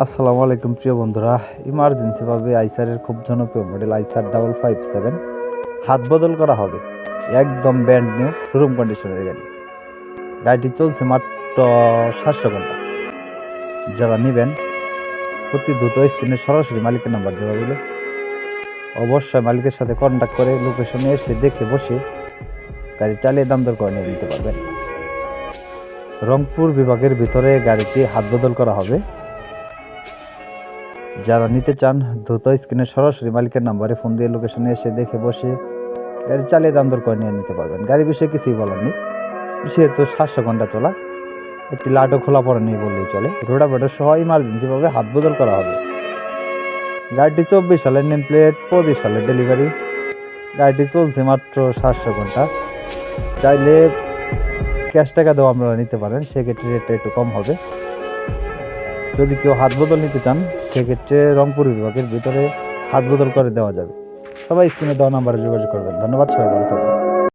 আসসালামু আলাইকুম প্রিয় বন্ধুরা। ইমার্জেন্সিভাবে আইসারের খুব জনপ্রিয় মডেল আইসার 557 হাত বদল করা হবে। একদম ব্র্যান্ড নিউ শোরুম কন্ডিশনের গাড়ি। গাড়িটি চলছে মাত্র 700 ঘন্টা। যারা নেবেন অতি দ্রুত স্ক্রিনে সরাসরি মালিকের নাম্বার দেওয়া হলো। অবশ্যই মালিকের সাথে কন্ট্যাক্ট করে লোকেশনে এসে দেখে বসে গাড়ি চালিয়ে দাম দর করে নিয়ে নিতে পারবেন। রংপুর বিভাগের ভিতরে গাড়িটি হাত বদল করা হবে। যারা নিতে চান দ্রুত স্ক্রিনে সরাসরি মালিকের নাম্বারে ফোন দিয়ে লোকেশনে এসে দেখে বসে গাড়ি চালিয়ে দাম দর করে নিয়ে নিতে পারবেন। গাড়ির বিষয়ে কিছুই বলার নেই, যেহেতু 700 ঘন্টা চলা, একটি লাটও খোলা পড়ে নেই বললেই চলে। রোডাভেডার সহ ইমার্জেন্সিভাবে হাত বদল করা হবে। গাড়িটি 24 সালের নেম প্লেট, 25 সালের ডেলিভারি। গাড়িটি চলছে মাত্র 700 ঘন্টা। চাইলে ক্যাশ টাকা দেওয়া আপনারা নিতে পারেন, সেক্ষেত্রে রেটটা একটু কম হবে। যদি কেউ হাত বদল নিতে চান সেক্ষেত্রে রংপুর বিভাগের ভিতরে হাত বদল করে দেওয়া যাবে। সবাই স্ক্রিনে দেওয়া নাম্বারে যোগাযোগ করবেন। ধন্যবাদ, সবাই ভালো থাকবেন।